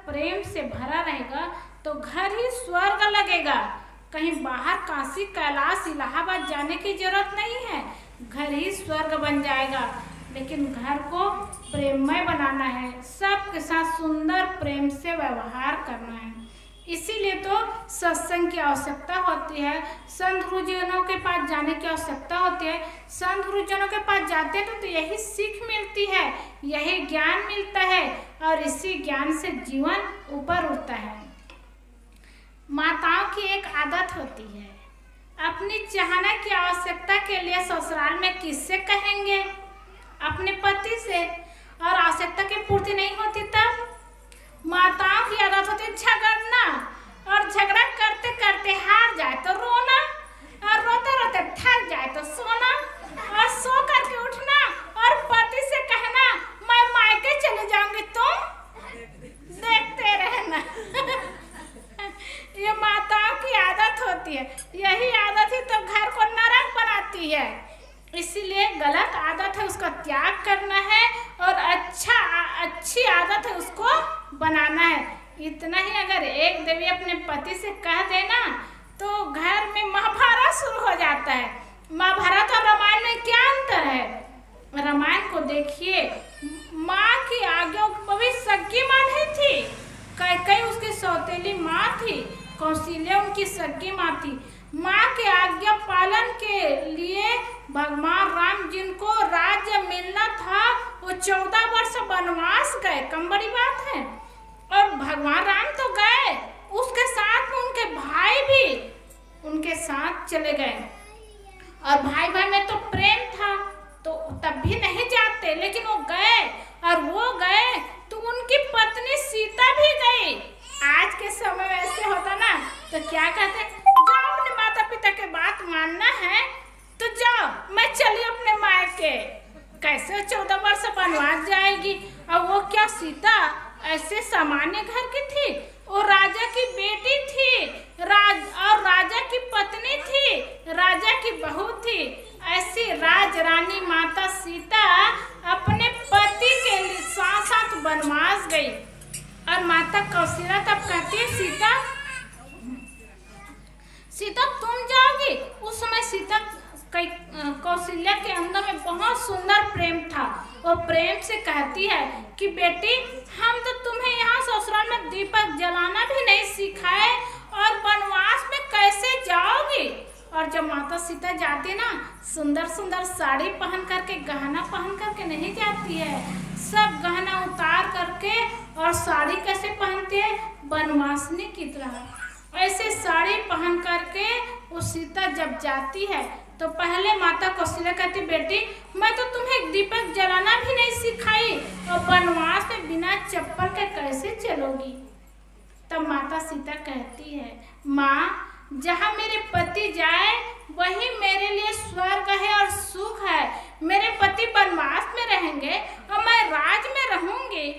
प्रेम से भरा रहेगा तो घर ही स्वर्ग लगेगा। कहीं बाहर काशी कैलाश इलाहाबाद जाने की जरूरत नहीं है, घर ही स्वर्ग बन जाएगा। लेकिन घर को प्रेममय बनाना है, सबके साथ सुंदर प्रेम से व्यवहार करना है। इसीलिए तो सत्संग की आवश्यकता होती है, संत गुरुजनों के पास जाने की आवश्यकता होती है। संत गुरुजनों के पास जाते हैं तो यही सीख मिलती है, यही ज्ञान मिलता है और इसी ज्ञान से जीवन ऊपर उठता है। माताओं की एक आदत होती है, अपनी चाहना की आवश्यकता के लिए ससुराल में किससे कहेंगे? अपने पति से। और आवश्यकता की पूर्ति नहीं होती तब माताओं की आदत होती है झगड़ना, और झगड़ा करते करते हार जाए तो रोना, और रोते रोते थक जाए तो सोना, और सो करके उठना और पति से कहना मैं मायके चले जाऊंगी, तुम देखते रहना। ये माताओं की आदत होती है, यही आदत ही तो घर को नरक बनाती है। इसीलिए गलत आदत है उसका त्याग करना है और अच्छी आदत है उसको बनाना है। इतना ही अगर एक देवी अपने पति से कह देना तो घर में महाभारत शुरू हो जाता है। महाभारत और रामायण में क्या अंतर है? रामायण को देखिए, माँ की आज्ञा को भी सगी माँ नहीं थी, कैकेयी उसकी सौतेली माँ थी, कौशल्या उनकी सगी माँ थी। माँ के आज्ञा पालन के लिए भगवान राम जिनको राज्य मिलना था वो 14 वर्ष वनवास गए, कम बड़ी बात है। और भगवान राम तो गए, उसके साथ उनके भाई भी उनके साथ चले गए, और भाई भाई में तो प्रेम था तो तब भी नहीं जाते, लेकिन वो गए, और वो गए तो उनकी पत्नी सीता भी गई। आज के समय में ऐसे होता ना तो क्या कहते हैं, जाओ अपने माता पिता के बात मानना है तो जाओ, मैं चली अपने मायके। कैसे 14 वर्ष वनवास जाएगी? और वो क्या सीता ऐसे सामान्य घर की थी? वो राजा की बेटी थी, और राजा की पत्नी थी, राजा की बहू थी। ऐसी राज रानी माता सीता अपने पति के लिए साथ साथ वनवास गई। और माता कौशल्या तब कहती है सीता तुम जाओगी। उस समय सीता कौशल्या के अंदर में बहुत सुंदर प्रेम था। वो प्रेम से कहती है कि बेटी हम तो तुम्हें यहाँ ससुराल में दीपक जलाना भी नहीं सिखाए, और वनवास में कैसे जाओगी? और जब माता सीता जाती ना, सुंदर सुंदर साड़ी पहन करके, गहना पहन करके नहीं जाती है, सब गहना उतार करके, और साड़ी कैसे पहनती है? वनवासिनी की तरह ऐसे साड़ी पहन करके वो सीता जब जाती है तो पहले माता कौशल्या कहती बेटी मैं तो तुम्हें दीपक जलाना भी नहीं सिखाई, और वनवास में बिना चप्पल के कैसे चलोगी? तब माता सीता कहती है माँ जहाँ मेरे पति जाए वही मेरे लिए स्वर्ग है और सुख है। मेरे पति वनवास में रहेंगे और मैं राज में रहूंगी,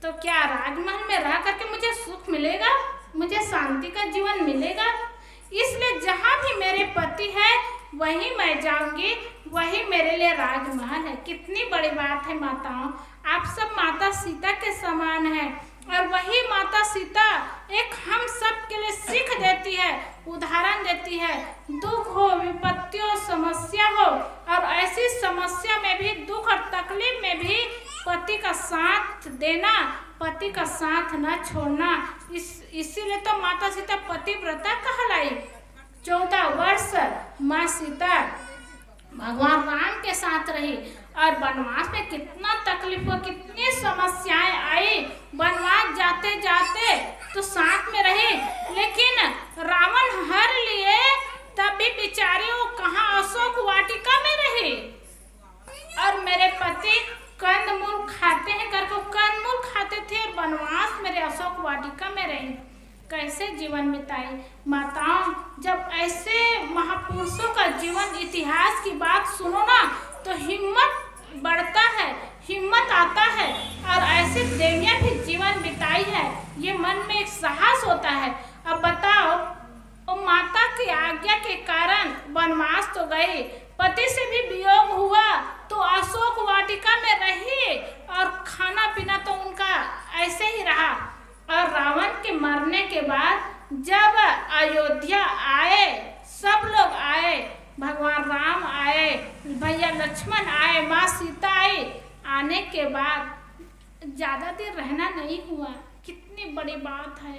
तो क्या राजमहल में रह करके मुझे सुख मिलेगा? मुझे शांति का जीवन मिलेगा? इसलिए जहाँ भी मेरे पति है वहीं मैं जाऊंगी, वही मेरे लिए राजमहल है। कितनी बड़ी बात है माताओं, आप सब माता सीता के समान हैं, और वही माता सीता एक हम सब के लिए सीख देती है, उदाहरण देती है। दुख हो, विपत्ति हो, समस्या हो, और ऐसी समस्या में भी, दुख और तकलीफ में भी पति का साथ देना, पति का साथ न छोड़ना। इसीलिए तो माता सीता पतिव्रता कहलाई। 14 वर्ष माँ सीता भगवान राम के साथ रही, और वनवास में कितना तकलीफ हो, कितनी समस्याएं आई। वनवास जाते जाते तो साथ में रही, लेकिन रावण हर लिए तब भी बेचारी वो कहाँ अशोक वाटिका में रही। और मेरे पति कंदमूल खाते हैं करके कंदमूल खाते थे, और वनवास मेरे अशोक वाटिका में रही। कैसे जीवन बिताई माताओं? जब ऐसे महापुरुषों का जीवन इतिहास की बात सुनो ना तो हिम्मत बढ़ता है, हिम्मत आता है, और ऐसे देवियां भी जीवन बिताई है, ये मन में एक साहस होता है। अब बताओ, वो माता की आज्ञा के कारण वनवास तो गई, पति से भी वियोग हुआ तो अशोक वाटिका में रही, और खाना पीना तो उनका ऐसे ही रहा, और करने के बाद जब अयोध्या आए, सब लोग आए, भगवान राम आए, भैया लक्ष्मण आए, माँ सीता आई, आने के बाद ज़्यादा देर रहना नहीं हुआ। कितनी बड़ी बात है,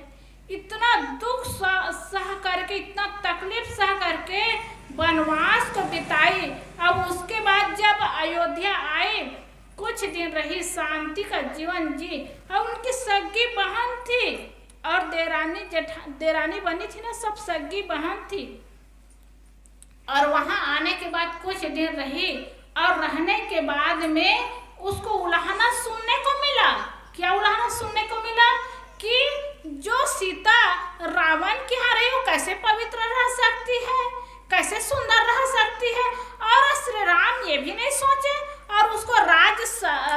इतना दुख सह करके, इतना तकलीफ सह करके वनवास तो बिताई। अब उसके बाद जब अयोध्या आए, कुछ दिन रही, शांति का जीवन जी। अब उनकी सगी बहन थी और देरानी बनी थी ना, सब सगी बहन थी। और वहां आने के बाद कुछ दिन रही और रहने के बाद में उसको उलाहना सुनने को मिला। क्या उलाहना सुनने को मिला? कि जो सीता रावण की यहाँ रही वो कैसे पवित्र रह सकती है, कैसे सुंदर रह सकती है। और श्री राम ये भी नहीं सोचे और उसको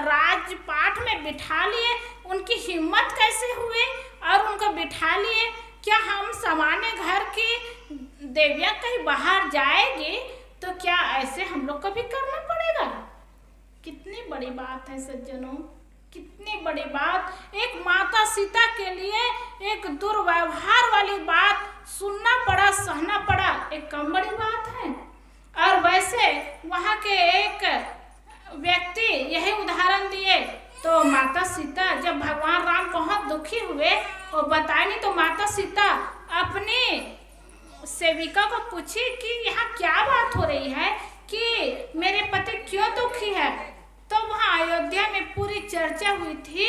राजपाट में बिठा लिए। उनकी हिम्मत कैसे हुई और उनको बिठा लिए? क्या हम सामान्य घर की देवियां कहीं बाहर जाएगी तो क्या ऐसे हम लोग को भी करना पड़ेगा? कितनी बड़ी बात है सज्जनों, कितनी बड़ी बात। एक माता सीता के लिए एक दुर्व्यवहार वाली बात सुनना पड़ा, सहना पड़ा, एक कम बड़ी बात है। और वैसे वहाँ के एक व्यक्ति यही उदाहरण दिए। तो माता सीता जब भगवान राम बहुत दुखी हुए, वो बताए नहीं, तो माता सीता अपनी सेविका को पूछी कि यहाँ क्या बात हो रही है कि मेरे पति क्यों दुखी है। तो वहाँ अयोध्या में पूरी चर्चा हुई थी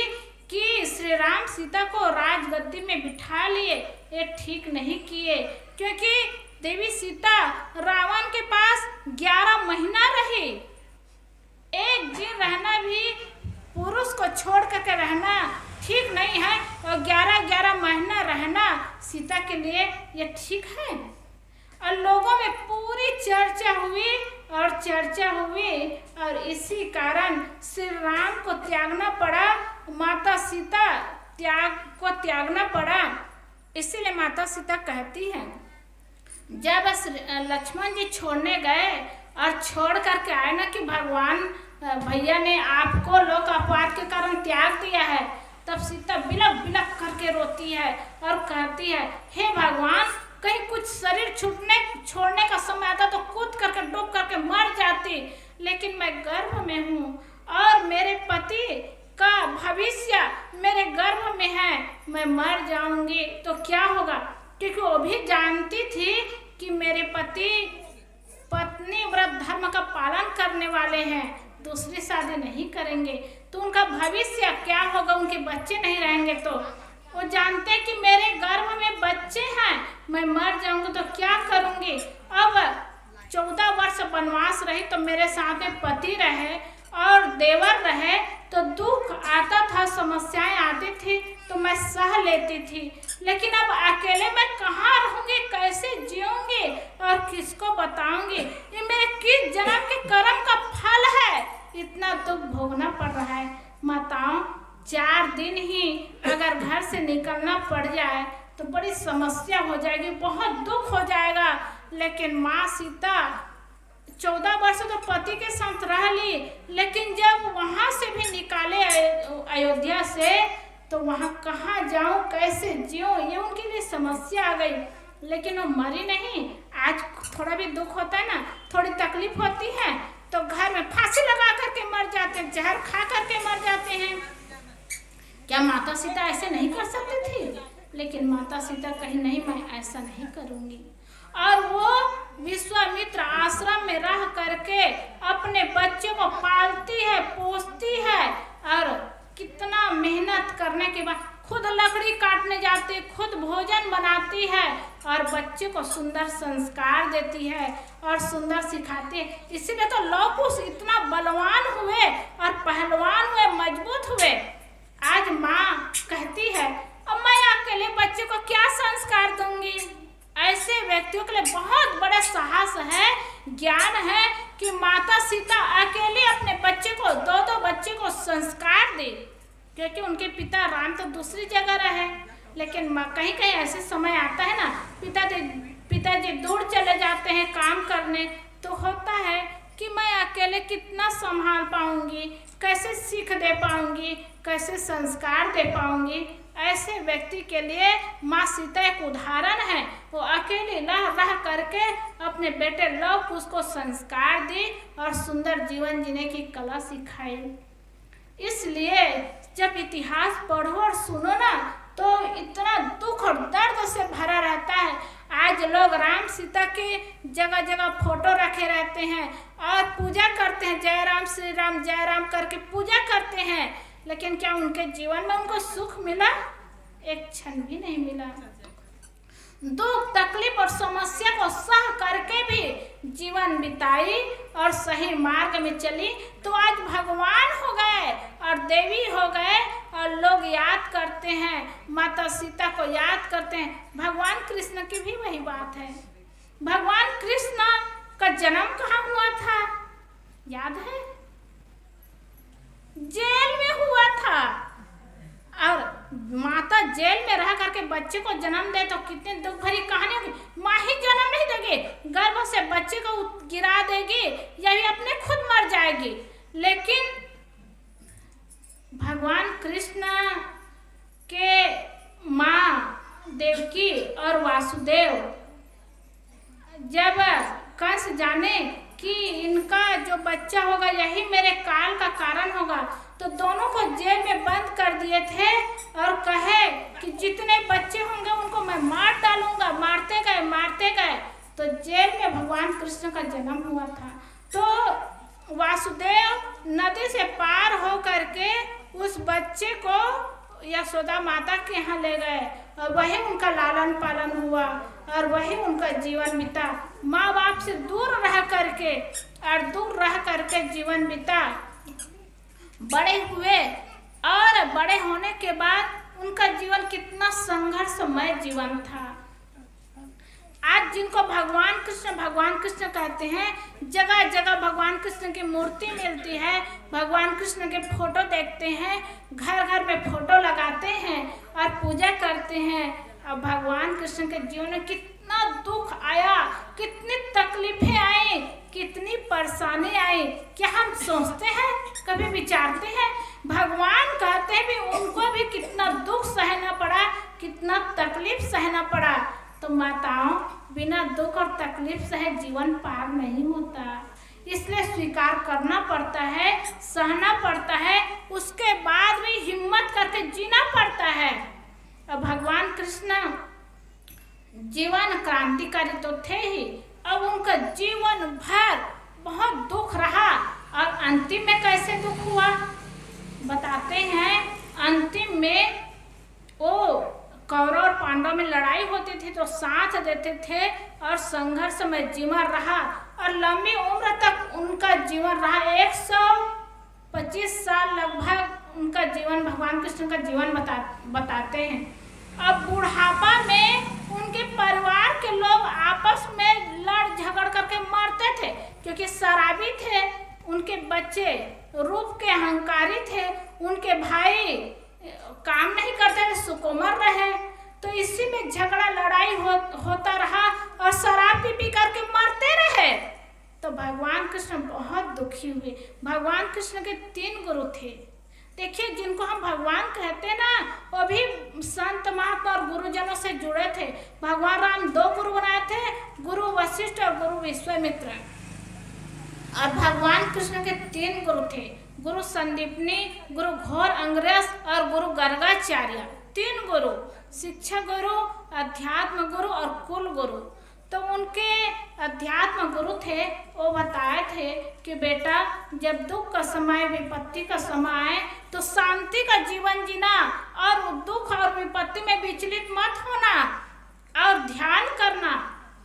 कि श्री राम सीता को राजगद्दी में बिठा लिए, ये ठीक नहीं किए, क्योंकि देवी सीता रावण के पास 11 महीना रही। एक दिन रहना भी, पुरुष को छोड़ करके रहना ठीक नहीं है, और 11 महीना रहना सीता के लिए ये ठीक है। और लोगों में पूरी चर्चा हुई और इसी कारण श्री राम को त्यागना पड़ा, माता सीता को त्यागना पड़ा। इसीलिए माता सीता कहती है, जब लक्ष्मण जी छोड़ने गए और छोड़ करके आए ना कि भगवान भैया ने आपको लोक अपवाद के कारण त्याग दिया है, तब सीता बिलक बिलक करके रोती है और कहती है, हे भगवान, कहीं कुछ शरीर छोड़ने का समय आता तो कूद करके डूब करके मर जाती, लेकिन मैं गर्भ में हूँ और मेरे पति का भविष्य मेरे गर्भ में है, मैं मर जाऊंगी तो क्या होगा। क्योंकि वो भी जानती थी कि मेरे पति पत्नी व्रत धर्म का पालन करने वाले हैं, दूसरी शादी नहीं करेंगे, तो उनका भविष्य क्या होगा, उनके बच्चे नहीं रहेंगे। तो वो जानते कि मेरे गर्भ में बच्चे हैं, मैं मर जाऊंगी तो क्या करूंगी। अब 14 वर्ष वनवास रही तो मेरे साथ में पति रहे और देवर रहे, तो दुख आता था, समस्याएं आती थी तो मैं सह लेती थी, लेकिन अब अकेले मैं कहाँ रहूंगी, कैसे जीऊंगी और किसको बताऊंगी। ये मेरे किस जन्म के कर्म का फल है, इतना दुख भोगना पड़ रहा है। माताओं, 4 दिन ही अगर घर से निकलना पड़ जाए तो बड़ी समस्या हो जाएगी, बहुत दुख हो जाएगा। लेकिन माँ सीता 14 वर्ष तो पति के साथ रह ली, लेकिन जब वहाँ से भी निकाले अयोध्या से, तो वहाँ कहाँ जाऊँ, कैसे जीऊँ, ये उनके लिए समस्या आ गई। लेकिन वो मरी नहीं। आज थोड़ा भी दुख होता है ना, थोड़ी तकलीफ होती है तो घर में फांसी लगा करके मर जाते हैं, जहर खा करके मर जाते हैं। क्या माता सीता ऐसे नहीं कर सकती थी? लेकिन माता सीता कहीं नहीं, मैं ऐसा नहीं करूँगी। और वो विश्वामित्र आश्रम में रह करके अपने बच्चे को पालती है, पोसती है, और कितना मेहनत करने के बाद खुद लकड़ी काटने जाती, खुद भोजन बनाती है और बच्चे को सुंदर संस्कार देती है और सुंदर सिखाती है। इसीलिए तो लव-कुश इतना बलवान हुए और पहलवान हुए, मजबूत हुए। आज माँ कहती है, अब मैं अकेले बच्चे को क्या संस्कार दूंगी। ऐसे व्यक्तियों के लिए बहुत बड़ा साहस है, ज्ञान है कि माता सीता अकेले अपने बच्चे को, 2 बच्चे को संस्कार दे, क्योंकि उनके पिता राम तो दूसरी जगह रहे। लेकिन कहीं कहीं ऐसे समय आता है ना, पिताजी दूर चले जाते हैं काम करने, तो होता है कि मैं अकेले कितना संभाल पाऊंगी, कैसे सीख दे पाऊंगी, कैसे संस्कार दे पाऊंगी। ऐसे व्यक्ति के लिए माँ सीता एक उदाहरण है। वो अकेले रह करके अपने बेटे लव कुश को संस्कार दी और सुंदर जीवन जीने की कला सिखाई। इसलिए जब इतिहास पढ़ो और सुनो ना तो इतना दुख और दर्द से भरा रहता है। आज लोग राम सीता के जगह जगह फोटो रखे रहते हैं और पूजा करते हैं, जय राम श्री राम जय राम करके पूजा करते हैं, लेकिन क्या उनके जीवन में उनको सुख मिला? एक क्षण भी नहीं मिला। दुख तकलीफ और समस्या को सह करके भी जीवन बिताई और सही मार्ग में चली तो आज भगवान हो गए और देवी हो गए और लोग याद करते हैं, माता सीता को याद करते हैं। भगवान कृष्ण की भी वही बात है। भगवान कृष्ण का जन्म कहाँ हुआ था याद है? जेल में हुआ था। और माता जेल में रह करके बच्चे को जन्म दे तो कितनी दुख भरी कहानी होगी। माँ ही जन्म नहीं देगी, गर्भ से बच्चे को गिरा देगी या भी अपने खुद मर जाएगी। लेकिन भगवान कृष्ण के माँ देवकी और वासुदेव जब कंस जाने कि इनका जो बच्चा होगा यही मेरे काल का कारण होगा, तो दोनों को जेल में बंद कर दिए थे और कहे कि जितने बच्चे होंगे उनको मैं मार डालूंगा। मारते गए तो जेल में भगवान कृष्ण का जन्म हुआ था। तो वासुदेव नदी से पार हो करके उस बच्चे को यशोदा माता के यहाँ ले गए और वही उनका लालन पालन हुआ और वही उनका जीवन बीता। माँ बाप से दूर रह करके जीवन बीता। बड़े हुए और बड़े होने के बाद उनका जीवन कितना संघर्षमय जीवन था। आज जिनको भगवान कृष्ण कहते हैं, जगह जगह भगवान कृष्ण की मूर्ति मिलती है, भगवान कृष्ण के फोटो देखते हैं, घर घर में फोटो लगाते हैं और पूजा करते हैं। अब भगवान कृष्ण के जीवन में कितना दुख आया, कितनी तकलीफें आई, कितनी परेशानी आई, क्या हम सोचते हैं, कभी विचारते हैं? भगवान कहते हैं भी उनको भी कितना दुख सहना पड़ा, कितना तकलीफ सहना पड़ा। तो माताओं, बिना दुख और तकलीफ सहे जीवन पार नहीं होता, इसलिए स्वीकार करना पड़ता है, सहना पड़ता है, उसके बाद भी हिम्मत करके जीना पड़ता है। अब भगवान कृष्ण जीवन क्रांतिकारी तो थे ही, अब उनका जीवन भर बहुत दुख रहा और अंतिम में कैसे दुख हुआ बताते हैं। अंतिम में वो कौरव और पांडव में लड़ाई होती थी तो साथ देते थे और संघर्ष में जीवन रहा और लंबी उम्र तक उनका जीवन रहा। 125 साल लगभग उनका जीवन, भगवान कृष्ण का जीवन बताते हैं। अब बुढ़ापा में उनके परिवार के लोग आपस में लड़ झगड़ करके मरते थे क्योंकि शराबी थे, उनके बच्चे रूप के अहंकारी थे, उनके भाई काम नहीं करते थे, सुकुमार रहे, तो इसी में झगड़ा लड़ाई होता रहा और शराब पी करके मरते रहे। तो भगवान कृष्ण बहुत दुखी हुए। भगवान कृष्ण के 3 गुरु थे। देखिए, जिनको हम भगवान कहते ना, वो भी संत महात्मा और गुरुजनों से जुड़े थे। भगवान राम 2 गुरु बनाए थे, गुरु वशिष्ठ और गुरु विश्वामित्र। और भगवान कृष्ण के 3 गुरु थे, गुरु संदीपनी, गुरु घोर अंग्रेस और गुरु गर्गाचार्य। 3 गुरु, शिक्षा गुरु, अध्यात्म गुरु और कुल गुरु। तो उनके अध्यात्म गुरु थे, वो बताए थे कि बेटा, जब दुख का समय, विपत्ति का समय आए तो शांति का जीवन जीना और दुख और विपत्ति में विचलित मत होना और ध्यान करना।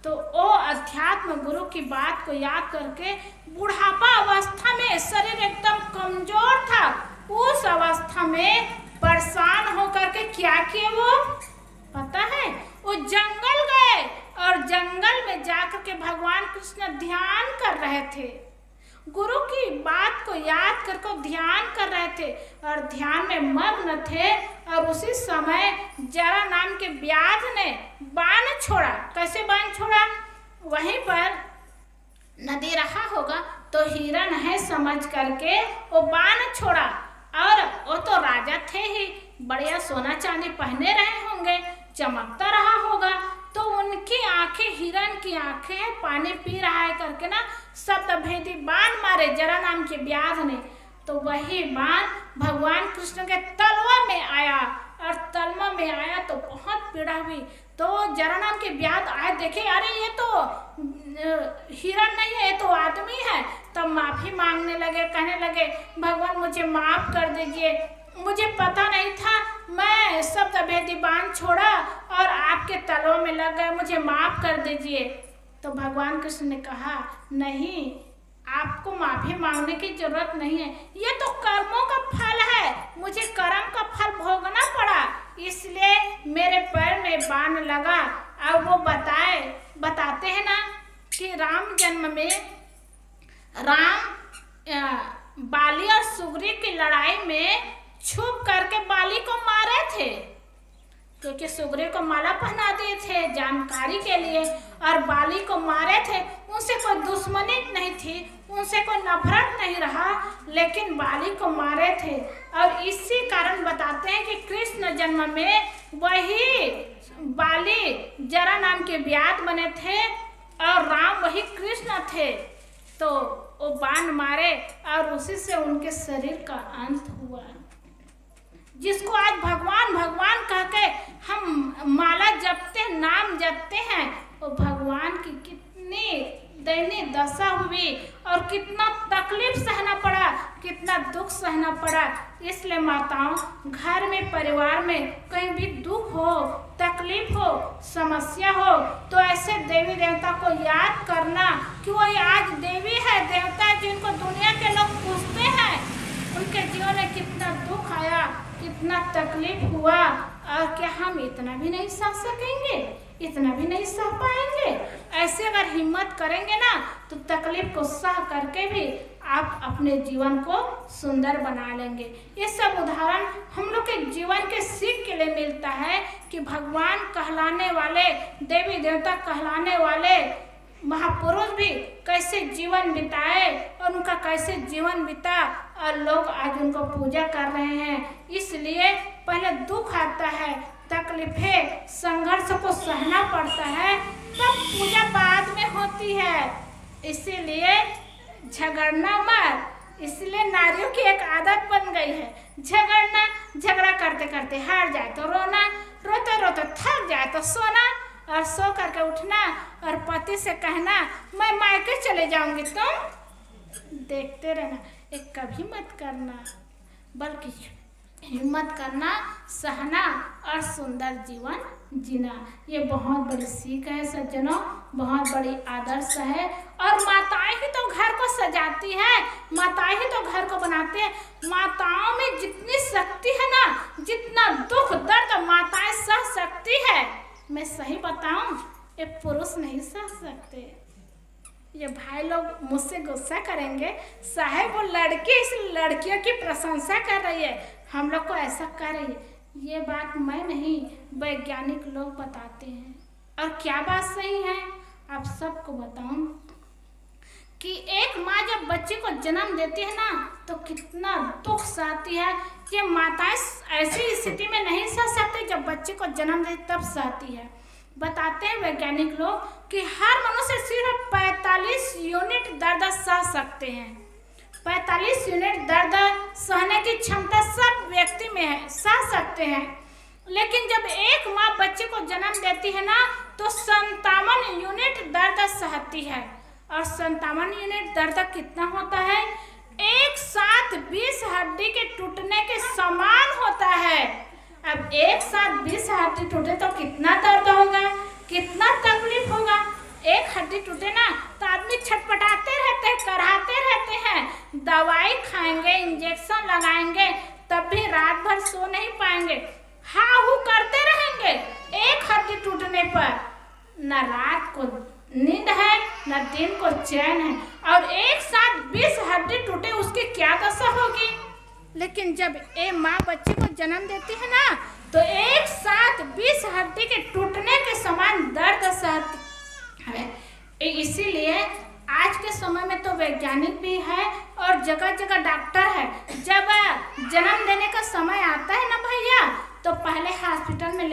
तो वो अध्यात्म गुरु की बात को याद करके बुढ़ापा अवस्था में शरीर एकदम कमजोर था, उस अवस्था में परेशान होकर के क्या किए वो पता है? वो जंगल गए और जंगल में जाकर के भगवान कृष्ण ध्यान कर रहे थे, गुरु की बात को याद करके ध्यान कर रहे थे और ध्यान में मग्न थे। और उसी समय जरा नाम के व्याध ने बाण छोड़ा। कैसे बाण छोड़ा? वहीं पर नदी रहा होगा तो हिरण है समझ करके वो बाण छोड़ा और वो तो राजा थे ही, बढ़िया सोना चांदी पहने रहे होंगे, चमकता रहा होगा, तो उनकी आंखें हिरन की आंखें हैं, पानी पी रहा है करके ना शब्द भेदी बाण मारे जरा नाम के व्याध ने। तो वही बाण भगवान कृष्ण के तलवा में आया, और तलवा में आया तो बहुत पीड़ा हुई। तो जरा नाम के व्याध आए, देखे अरे ये तो हिरन नहीं है, ये तो आदमी है। तब माफी मांगने लगे, कहने लगे भगवान मुझे माफ कर दीजिए, मुझे पता नहीं था, मैं शब्द भेदी बाण छोड़ा और आपके तलवा में लग गए, मुझे माफ कर दीजिए। तो भगवान कृष्ण ने कहा नहीं, आपको माफी मांगने की जरूरत नहीं है, ये तो कर्मों का फल है, मुझे कर्म का फल भोगना पड़ा, इसलिए मेरे पैर में बाण लगा। अब वो बताते हैं ना कि राम जन्म में राम बाली और सुग्रीव की लड़ाई में छुप करके बाली को मारे थे, क्योंकि सुग्रीव को माला पहना दिए थे जानकारी के लिए, और बाली को मारे थे। उनसे कोई दुश्मनी नहीं थी, उनसे कोई नफरत नहीं रहा, लेकिन बाली को मारे थे। और इसी कारण बताते हैं कि कृष्ण जन्म में वही बाली जरा नाम के व्याध बने थे और राम वही कृष्ण थे। तो वो बाण मारे और उसी से उनके शरीर का अंत हुआ। जिसको आज भगवान भगवान कह के हम माला जपते, नाम जपते हैं, वो भगवान की कितनी दयनीय दशा हुई और कितना तकलीफ सहना पड़ा, कितना दुख सहना पड़ा। इसलिए माताओं, घर में परिवार में कहीं भी दुख हो, तकलीफ हो, समस्या हो, तो ऐसे देवी देवता को याद करना कि वो आज देवी है, देवता है, जिनको दुनिया के लोग पूछते हैं। उनके जीवन में कितना दुख आया, कितना तकलीफ हुआ, और क्या हम इतना भी नहीं सह सकेंगे, इतना भी नहीं सह पाएंगे? ऐसे अगर हिम्मत करेंगे ना तो तकलीफ को सह करके भी आप अपने जीवन को सुंदर बना लेंगे। ये सब उदाहरण हम लोग के जीवन के सीख के लिए मिलता है कि भगवान कहलाने वाले, देवी देवता कहलाने वाले महापुरुष भी कैसे जीवन बिताए और उनका कैसे जीवन बीता, और लोग आज उनको पूजा कर रहे हैं। इसलिए पहले दुख आता है, तकलीफें, संघर्ष को सहना पड़ता है, तब पूजा बाद में होती है। इसीलिए झगड़ना मत। इसलिए नारियों की एक आदत बन गई है झगड़ना, झगड़ा करते करते हार जाए तो रोना, रोते रोते थक जाए तो सोना, और सो करके उठना और पति से कहना मैं मायके चले जाऊंगी, तुम देखते रहना। एक कभी मत करना, बल्कि हिम्मत करना, सहना और सुंदर जीवन जीना। ये बहुत बड़ी सीख है सज्जनों, बहुत बड़ी आदर्श है। और माताएं ही तो घर को सजाती है, माताएं ही तो घर को बनाते हैं। माताओं में जितनी शक्ति है ना, जितना दुख दर्द माताएं सह सकती है, मैं सही बताऊं, ये पुरुष नहीं सह सकते। ये भाई लोग मुझसे गुस्सा करेंगे, साहब वो लड़की इस लड़कियों की प्रशंसा कर रही है, हम लोग को ऐसा कर रही है। ये बात मैं नहीं, वैज्ञानिक लोग बताते हैं। और क्या बात सही है, आप सबको बताऊं कि एक माँ जब बच्चे को जन्म देती है ना तो कितना दुख सहती है। ये माताएं ऐसी स्थिति में नहीं सह सकती, जब बच्चे को जन्म देती तब सहती है। बताते हैं वैज्ञानिक लोग कि हर मनुष्य सिर्फ 45 यूनिट दर्द सह सकते हैं। 45 यूनिट दर्द सहने की क्षमता सब व्यक्ति में है, सह सकते हैं। लेकिन जब एक माँ बच्चे को जन्म देती है ना तो 57 यूनिट दर्द सहती है। और 57 यूनिट दर्द कितना होता है? एक साथ 20 हड्डी के टूटने के समान होता है। अब एक साथ 20 हड्डी टूटे तो कितना दर्द होगा, कितना तकलीफ होगा। एक हड्डी टूटे ना तो आदमी छटपटाते रहते हैं, कराहते रहते हैं, दवाई खाएंगे, इंजेक्शन लगाएंगे, तब भी रात भर सो नहीं पाएंगे, हाहू करते रहेंगे। एक हड्डी टूटने पर न रात को नींद है न दिन को चैन है। और एक साथ 20 हड्डी टूटे उसकी क्या दशा होगी। लेकिन जब एक माँ बच्चे को जन्म देती है ना तो एक साथ 20 हड्डी के टूटने के समान दर्द सहती है। इसीलिए आज के समय में तो वैज्ञानिक भी है और जगह जगह डॉक्टर है। जब जन्म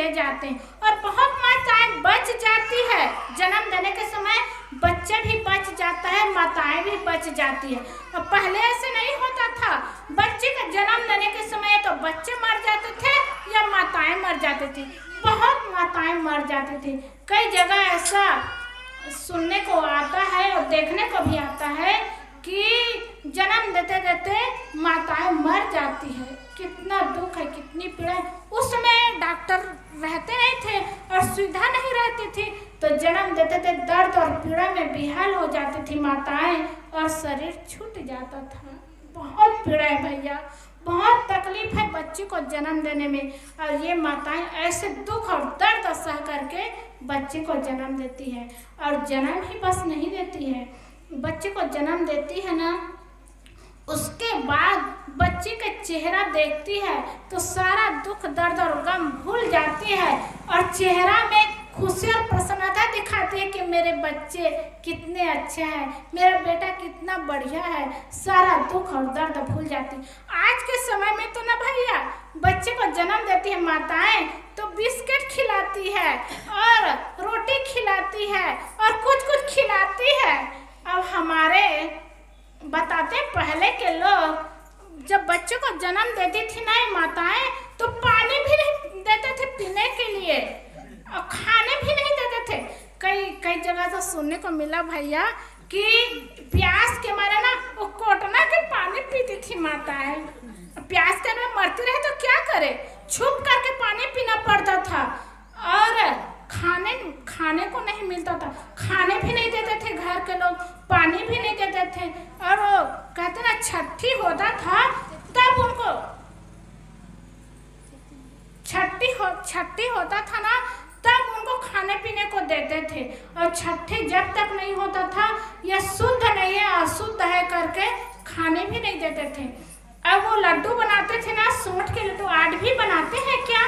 ले जाते हैं और बहुत माताएं बच जाती है। जन्म देने के समय बच्चे भी बच जाता है, माताएं भी बच जाती है। और पहले ऐसे नहीं होता था, बच्चे का जन्म देने के समय तो बच्चे मर जाते थे या माताएं मर जाती थी, बहुत माताएं मर जाती थी। कई जगह ऐसा सुनने को आता है और देखने को भी आता है कि जन्म देते देते माताएं मर जाती है। कितना दुख है, कितनी पीड़ा है। उस समय डॉक्टर रहते नहीं थे और सुविधा नहीं रहती थी, तो जन्म देते थे दर्द और पीड़ा में बेहाल हो जाती थी माताएं और शरीर छूट जाता था। बहुत पीड़ा है भैया, बहुत तकलीफ है बच्चे को जन्म देने में। और ये माताएं ऐसे दुख और दर्द सह करके बच्चे को जन्म देती है। और जन्म ही बस नहीं देती है, बच्चे को जन्म देती है ना, उसके बाद बच्चे का चेहरा देखती है तो सारा दुख दर्द और गम भूल जाती है और चेहरा में खुशी और प्रसन्नता दिखाती है कि मेरे बच्चे कितने अच्छे हैं, मेरा बेटा कितना बढ़िया है। सारा दुख और दर्द भूल जाती है। आज के समय में तो ना भैया, बच्चे को जन्म देती है माताएं तो बिस्किट खिलाती है और रोटी खिलाती है और कुछ कुछ खिलाती है। अब हमारे बताते पहले के लोग जब बच्चे को जन्म देती थी ना माताएं, तो पानी भी नहीं देते थे पीने के लिए और खाने भी नहीं देते थे। कई जगह तो सुनने को मिला भैया कि प्यास के मारे ना वो कोटना के पानी पीती थी माताएं। प्यास के में मरती रहे तो क्या करे, छुप करके पानी पीना पड़ता था और खाने को नहीं मिलता था, खाने भी नहीं देते थे घर के लोग, पानी भी नहीं देते थे। और वो कहते ना छठी होता था तब उनको छठी होता था ना तब उनको खाने पीने को देते थे। और छठी जब तक नहीं होता था यह शुद्ध नहीं है अशुद्ध है करके खाने भी नहीं देते थे। अब वो लड्डू बनाते थे ना, सोंठ के लड्डू, आज भी बनाते हैं क्या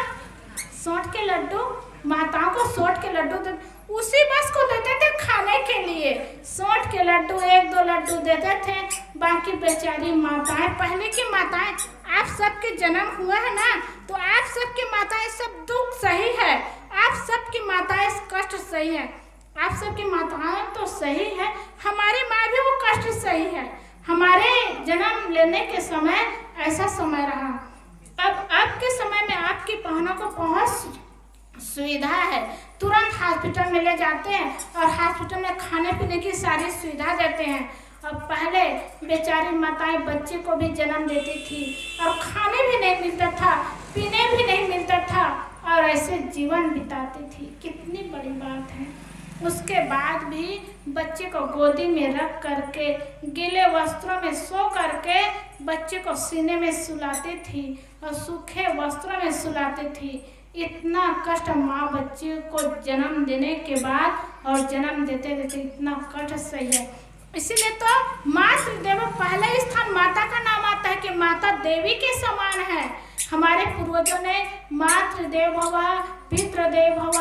सोंठ के लड्डू, माताओं को सोंठ के लड्डू उसी बस को देते थे खाने के लिए। सोंठ के लड्डू 1-2 लड्डू देते थे, बाकी बेचारी माताएं, पहले की माताएं, आप सबके जन्म हुआ है ना तो आप सबकी माताएं सब दुख सही है, आप सबकी माताएं कष्ट सही है, आप सबकी माताएं तो सही है, हमारी माँ भी वो कष्ट सही है। हमारे जन्म लेने के समय ऐसा समय रहा। अब के समय में आपकी बहनों को बहुत सुविधा है, तुरंत हॉस्पिटल में ले जाते हैं और हॉस्पिटल में खाने पीने की सारी सुविधा देते हैं। अब पहले बेचारी माताएं बच्चे को भी जन्म देती थी और खाने भी नहीं मिलता था, पीने भी नहीं मिलता था और ऐसे जीवन बिताती थी। कितनी बड़ी बात है। उसके बाद भी बच्चे को गोदी में रख करके गीले वस्त्रों में सो करके बच्चे को सीने में सुलाती थी और सूखे वस्त्रों में सुलाती थी। इतना कष्ट माँ बच्चे को जन्म देने के बाद और जन्म देते देते इतना कष्ट सही है। इसीलिए तो मातृ देव पहले स्थान माता का नाम आता है कि माता देवी के समान है। हमारे पूर्वजों ने मातृ देव भव, पितृ देव भव,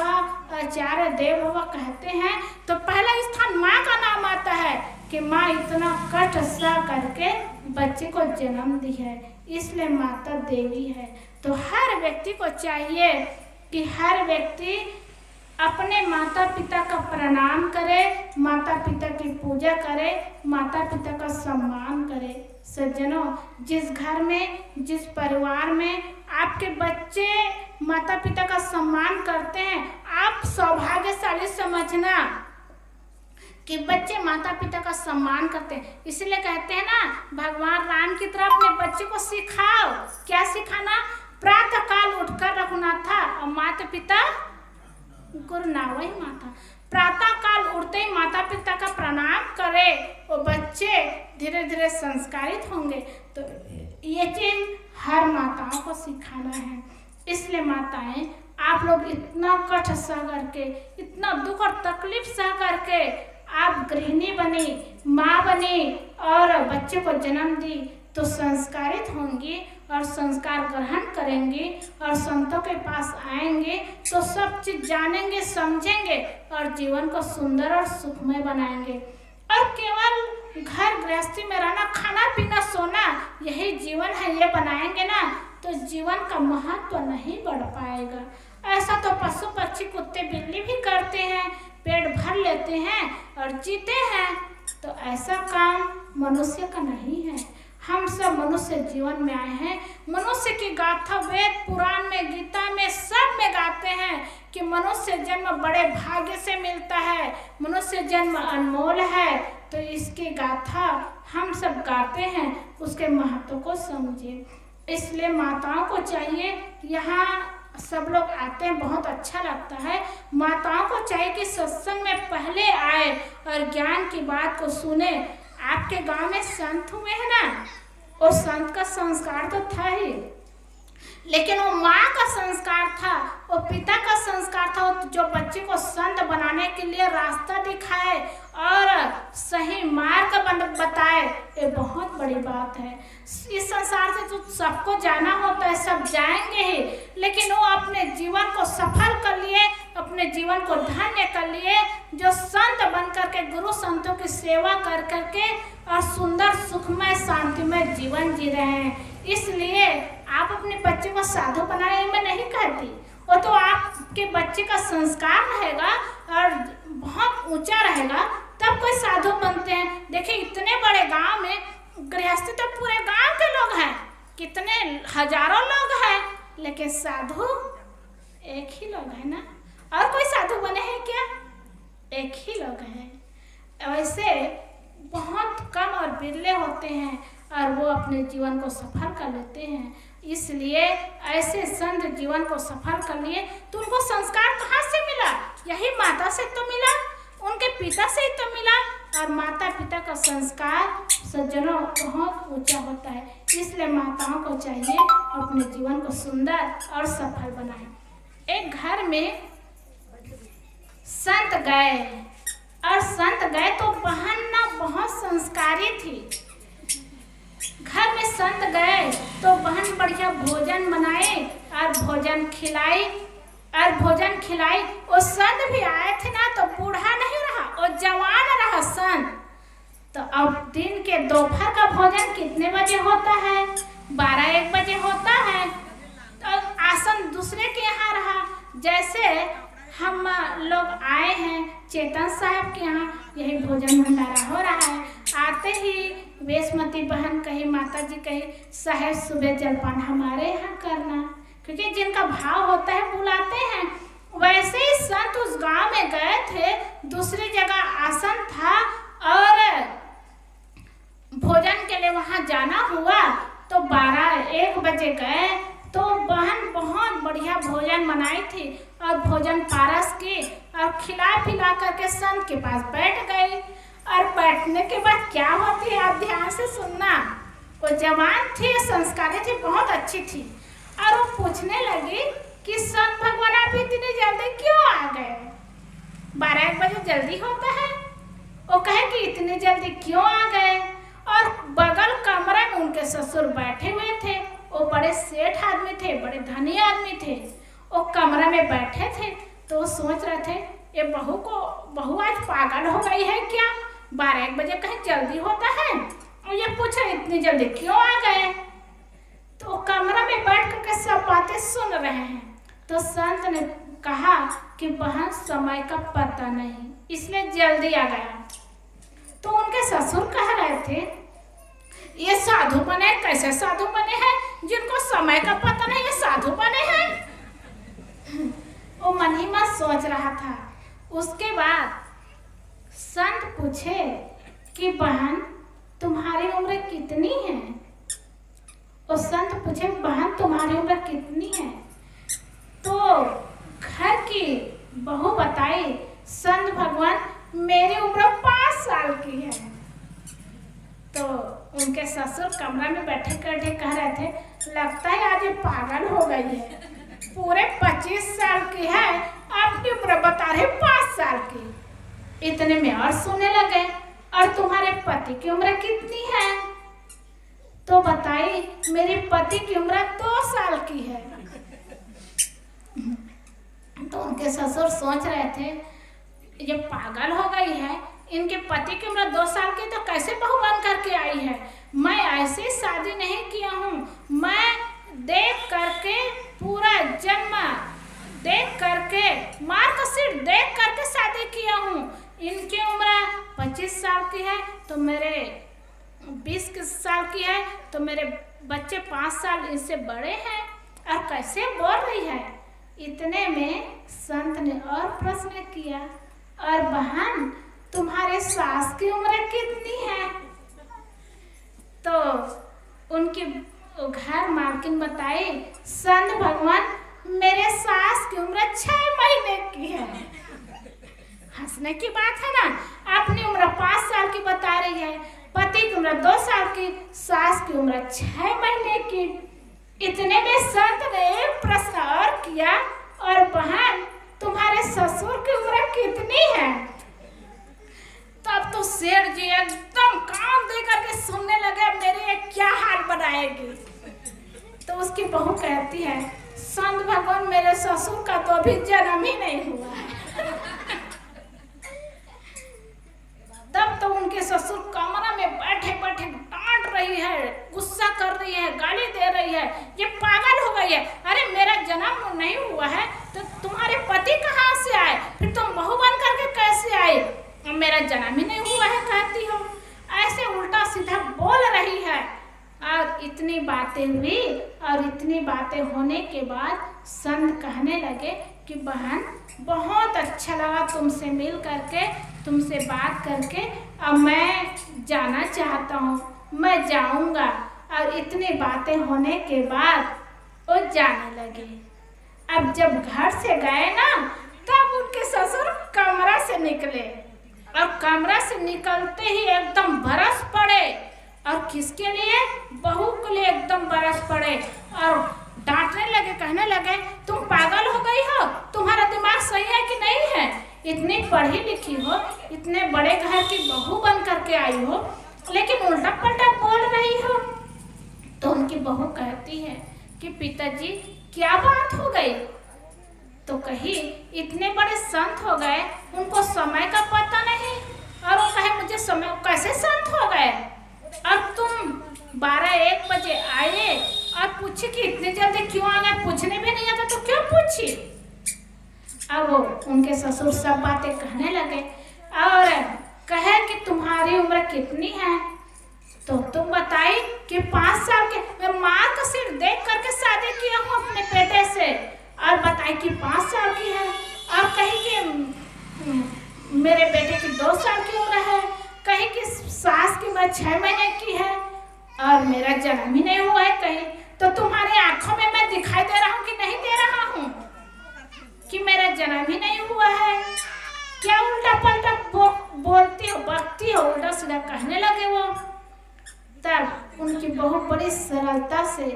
आचार्य देव भव कहते हैं, तो पहला स्थान माँ का नाम आता है कि माँ इतना कष्ट सह करके बच्चे को जन्म दी है, इसलिए माता देवी है। तो हर व्यक्ति को चाहिए कि हर व्यक्ति अपने माता पिता का प्रणाम करे, माता पिता की पूजा करे, माता पिता का सम्मान करे। सज्जनों, जिस घर में, जिस परिवार में आपके बच्चे माता पिता का सम्मान करते हैं, आप सौभाग्यशाली समझना कि बच्चे माता पिता का सम्मान करते हैं। इसलिए कहते हैं ना, भगवान राम की तरह अपने बच्चे को सिखाओ। क्या सिखाना? प्रातः काल उठकर रघुनाथा और माता पिता गुरु नावई माता। प्रातः काल उठते ही माता पिता का प्रणाम करे, वो बच्चे धीरे धीरे संस्कारित होंगे। तो ये चीज हर माताओं को सिखाना है। इसलिए माताएं, आप लोग इतना कष्ट सह करके, इतना दुख और तकलीफ सह करके आप गृहिणी बनी, माँ बनी और बच्चे को जन्म दी, तो संस्कारित होंगी और संस्कार ग्रहण करेंगी और संतों के पास आएंगे तो सब चीज जानेंगे, समझेंगे और जीवन को सुंदर और सुखमय बनाएंगे। और केवल घर गृहस्थी में रहना, खाना पीना सोना यही जीवन है, ये बनाएंगे ना तो जीवन का महत्व नहीं बढ़ पाएगा। ऐसा तो पशु पक्षी कुत्ते बिल्ली भी करते हैं, पेट भर लेते हैं और जीते हैं। तो ऐसा काम मनुष्य का नहीं है। हम सब मनुष्य जीवन में आए हैं। मनुष्य की गाथा वेद पुराण में, गीता में, सब में गाते हैं कि मनुष्य जन्म बड़े भाग्य से मिलता है, मनुष्य जन्म अनमोल है। तो इसकी गाथा हम सब गाते हैं, उसके महत्व को समझे। इसलिए माताओं को चाहिए, यहाँ सब लोग आते हैं, बहुत अच्छा लगता है। माताओं को चाहिए कि सत्संग में पहले आए और ज्ञान की बात को सुने। आपके गांव में संत हुए हैं ना, वो संत का संस्कार तो था ही, लेकिन वो माँ का संस्कार था, वो पिता का संस्कार था, जो बच्चे को संत बनाने के लिए रास्ता दिखाए और सही मार्ग बताए। ये बहुत बड़ी बात है। इस संसार से तो सबको जाना होता है, सब जाएंगे ही, लेकिन वो अपने जीवन को सफल कर लिए, अपने जीवन को धन्य कर लिए, जो संत बन करके गुरु संतों की सेवा कर करके और सुंदर सुखमय शांतिमय जीवन जी रहे हैं। इसलिए आप अपने बच्चे को साधु बनाने में नहीं कहती, वो तो आपके बच्चे का संस्कार रहेगा और बहुत ऊंचा रहेगा, तब कोई साधु बनते हैं। देखिए इतने बड़े गांव में गृहस्थी तो पूरे गांव के लोग हैं, कितने हजारों लोग हैं, लेकिन साधु एक ही लोग है ना। और कोई साधु बने हैं क्या? एक ही लोग हैं। वैसे बहुत कम और बिरले होते हैं और वो अपने जीवन को सफल कर लेते हैं। इसलिए ऐसे संत जीवन को सफल कर लिए। तो उनको संस्कार कहाँ से मिला? यही माता से तो मिला, उनके पिता से ही तो मिला। और माता पिता का संस्कार सज्जनों बहुत ऊंचा होता है। इसलिए माताओं को चाहिए अपने जीवन को सुंदर और सफल बनाए। एक घर में संत गए और संत गए तो बहन ना बहुत संस्कारी थी। घर में संत गए तो बहन बढ़िया भोजन बनाए और भोजन खिलाई। वो संत भी आए थे ना तो बूढ़ा नहीं रहा, वो जवान रहा संत। तो अब दिन के दोपहर का भोजन कितने बजे होता है? 12-1 बजे होता है। तो आसन दूसरे के यहाँ रहा। जैसे हम लोग आए हैं चेतन साहब के यहाँ, यही भोजन भंडारा हो रहा है। आते ही वेशमती बहन कही, माता जी कही, साहब सुबह जलपान हमारे यहाँ करना, क्योंकि जिनका भाव होता है बुलाते हैं। वैसे ही संत उस गांव में गए थे, दूसरी जगह आसन था और भोजन के लिए वहां जाना हुआ। तो 12-1 बजे गए तो बहन बहुत बढ़िया भोजन बनाई थी और भोजन पारस की और खिला पिला करके संत के पास बैठ गई। और बैठने के बाद क्या होती है आप ध्यान से सुनना। वो जवान थी, संस्कारी थी, बहुत अच्छी थी। और वो पूछने लगी कि संत भगवान आप इतनी जल्दी क्यों आ गए? 12-1 बजे जल्दी होता है। वो कहे कि इतनी जल्दी क्यों आ गए? और बगल कमरे में उनके ससुर बैठे हुए थे। वो बड़े सेठ आदमी थे, बड़े धनी आदमी थे। वो कमरे में बैठे थे तो वो सोच रहे थे ये बहू आज पागल हो गई है क्या? 12-1 बजे कहीं जल्दी होता है और ये पूछे इतनी जल्दी क्यों आ गए? तो कमरा में बैठ करके सब बातें सुन रहे हैं। तो संत ने कहा कि बहन समय का पता नहीं, इसलिए जल्दी आ गया। तो उनके ससुर कह रहे थे ये साधु बने, कैसे साधु बने हैं जिनको समय का पता नहीं, ये साधु बने हैं। वो मन ही मन सोच रहा था। उसके बाद संत पूछे कि बहन तुम्हारी उम्र कितनी है? और संत पूछे बहन तुम्हारी उम्र कितनी है? तो घर की बहू बताई संत भगवान मेरी उम्र 5 साल की है। तो उनके ससुर कमरा में बैठे बैठे कह रहे थे लगता है आज ये पागल हो गई है, पूरे 25 साल की है, अपनी उम्र बता रहे 5 साल की। इतने में और सुनने लगे और तुम्हारे पति की उम्र कितनी है? तो बताई मेरे पति की उम्र 2 साल की है। तो उनके ससुर सोच रहे थे ये पागल हो गई है, इनके पति की उम्र 2 साल की तो कैसे बहू बन करके आई है? मैं ऐसे शादी नहीं किया हूँ, मैं देख करके पूरा जन्म देख करके, माँ का सिर देख करके शादी किया हूँ। इनकी उम्र 25 साल की है तो मेरे 20 साल की है, तो मेरे बच्चे 5 साल इससे बड़े हैं, और कैसे बोल रही है। इतने में संत ने और प्रश्न किया, और बहन तुम्हारे सास की उम्र कितनी है? तो उनकी घर मालकिन बताई, संत भगवान मेरे सास की उम्र 6 महीने की है। हंसने की बात है ना, अपनी उम्र 5 साल की बता रही है, पति की उम्र 2 साल की, सास की उम्र 6 महीने की। इतने में संत ने एक प्रश्न और किया, और बहन तुम्हारे ससुर की उम्र कितनी है? तब तो सेठ जी एकदम कान दे करके सुनने लगे, मेरे ये क्या हाल बनाएगी। तो उसकी बहू कहती है, संत भगवान मेरे ससुर का तो अभी जन्म ही नहीं हुआ है। तब तो उनके ससुर कमरा में बैठे बैठे डांट रही है, गुस्सा कर रही है, गाली दे रही है, ये पागल हो गई है। अरे मेरा जन्म नहीं हुआ है तो तुम्हारे पति कहाँ से आए, फिर तुम बहू बन करके कैसे आए? मेरा जन्म ही नहीं हुआ है कहती हो। ऐसे उल्टा सीधा बोल रही है। और इतनी बातें हुई, और इतनी बातें होने के बाद संत कहने लगे कि बहन बहुत अच्छा लगा तुमसे मिल करके, तुमसे बात करके, अब मैं जाना चाहता हूँ, मैं जाऊँगा। और इतनी बातें होने के बाद वो जाने लगे। अब जब घर से गए ना, तब उनके ससुर कमरा से निकले, और कमरा से निकलते ही एकदम बरस पड़े। और किसके लिए? बहू के लिए एकदम बरस पड़े, और डांटने लगे, कहने लगे तुम पागल हो गई हो, तुम्हारा दिमाग सही है कि नहीं है? इतनी पढ़ी लिखी हो, इतने बड़े घर की बहू बन करके आई हो, लेकिन उल्टा पलटा बोल रही हो। तो उनकी बहू कहती है कि पिताजी क्या बात हो गई? तो कही इतने बड़े संत हो गए, उनको समय का पता नहीं। और वो कहे मुझे समय कैसे संत हो गए? और तुम 12-1 बजे आए और पूछे कि इतने जल्दी क्यों आ गए, पूछने भी नहीं आता तो क्यों पूछी? अब वो उनके ससुर सब बातें कहने लगे, और कहे कि तुम्हारी उम्र कितनी है? तो तुम बताई कि 5 साल के। मैं माँ का सिर देख करके शादी किया हूँ अपने बेटे से, और बताई कि 5 साल की है। और कही कि मेरे बेटे की 2 साल की उम्र है, कहीं कि सास की उम्र 6 महीने की है, और मेरा जन्म ही नहीं हुआ है। कहीं तो तुम्हारी आंखों में मैं दिखाई दे रहा हूँ कि नहीं दे रहा हूँ कि मेरा जन्म ही नहीं हुआ है? क्या उल्टा पलटा बोलती हो, बकती हो, उल्टा सीधा कहने लगे वो। तब उनकी बहू बड़ी सरलता से,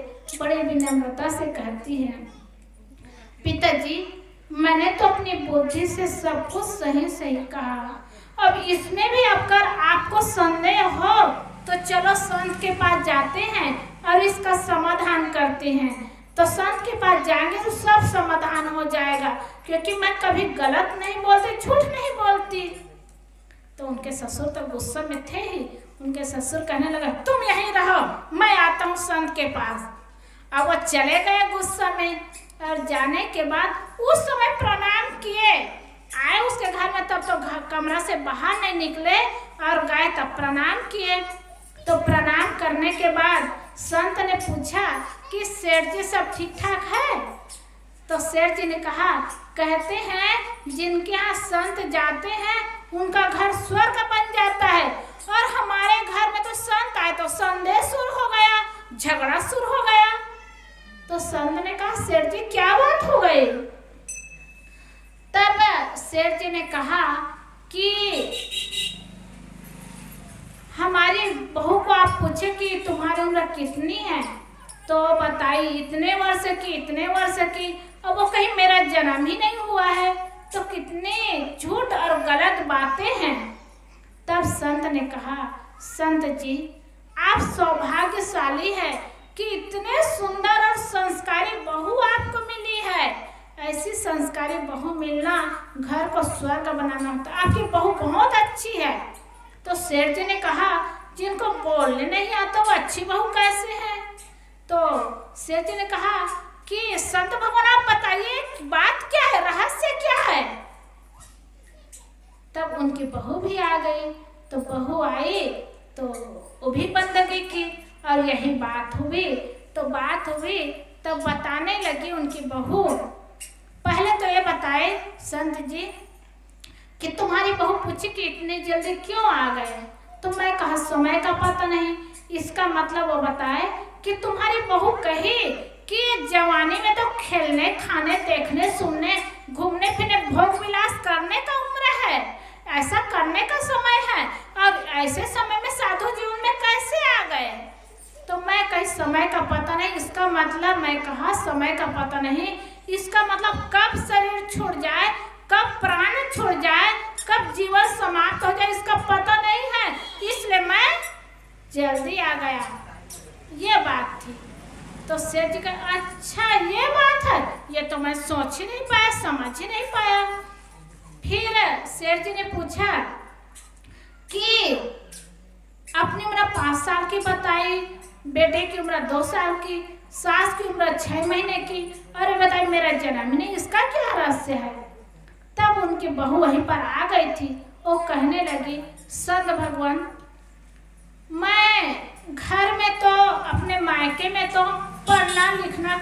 बड़ी विनम्रता से कहती है, पिताजी मैंने तो अपनी बुद्धि से सब कुछ सही सही कहा, अब इसमें भी अगर आपको संदेह हो तो चलो संत के पास जाते हैं और इसका समाधान करते हैं। तो संत के पास जाएंगे तो सब समाधान हो जाएगा, क्योंकि मैं कभी गलत नहीं बोलती, झूठ नहीं बोलती। तो उनके ससुर तो गुस्से में थे ही। उनके ससुर कहने लगा तुम यहीं रहो, मैं आता हूँ संत के पास। अब वो चले गए गुस्सा में, और जाने के बाद उस समय प्रणाम किए, आए उसके घर में, तब तो कमरा से बाहर नहीं निकले, और गए तब प्रणाम किए। तो प्रणाम करने के बाद संत ने पूछा कि सेठ जी सब ठीक ठाक है? तो सेठ जी ने कहा, कहते हैं जिनके यहाँ संत जाते हैं उनका घर स्वर्ग बन जाता है, और हमारे घर में तो संत आए तो संदेह शुरू हो गया, झगड़ा शुरू हो गया। तो संत ने कहा सेठ जी क्या बात हो गई? तब सेठ जी ने कहा कि हमारी बहू को आप पूछे कि तुम्हारी उम्र कितनी है, तो बताई इतने वर्ष की, इतने वर्ष की। अब वो कहीं मेरा जन्म ही नहीं हुआ है, तो कितने झूठ और गलत बातें हैं। तब संत ने कहा, संत जी आप सौभाग्यशाली है कि इतने सुंदर और संस्कारी बहू आपको मिली है। ऐसी संस्कारी बहू मिलना घर को स्वर्ग बनाना होता है। आपकी बहू बहुत अच्छी है। तो सेठ जी ने कहा जिनको बोलने नहीं आता वो अच्छी बहू कैसे है? तो सेठ जी ने कहा कि संत भगवान आप बताइए बात क्या है, रहस्य क्या है। तब उनकी बहू भी आ गई। तो बहू आई तो वो भी बंदगी की और यही बात हुई। तो बात हुई तब बताने लगी उनकी बहू। पहले तो ये बताए संत जी कि तुम्हारी बहू पूछी कि इतनी जल्दी क्यों आ गए। तो मैं कहा समय का पता नहीं। इसका मतलब वो बताए कि तुम्हारी बहू कही कि जवानी में तो खेलने, खाने, देखने, सुनने, घूमने फिरने, भोग विलास करने का उम्र है, ऐसा करने का समय है, और ऐसे समय में साधु जीवन में कैसे आ गए। तो मैं कही समय का पता नहीं। इसका मतलब मैं कहा समय का पता नहीं, इसका मतलब कब शरीर छूट जाए, कब प्राण छूट जाए, कब जीवन समाप्त हो जाए, इसका पता नहीं है, इसलिए मैं जल्दी आ गया। ये बात थी। तो सेठ जी का अच्छा ये बात है, ये तो मैं सोच ही नहीं पाया, समझ ही नहीं पाया। फिर सेठ जी ने पूछा कि अपनी उम्र 5 साल की बताई, बेटे की उम्र 2 साल की, सास की उम्र 6 महीने की, अरे बताइए मेरा जन्म ही नहीं, इसका क्या रहस्य है। तब उनकी बहू वहीं पर आ गई थी। वो कहने लगी संत भगवान मैं घर में तो अपने मायके में तो पढ़ना लिखना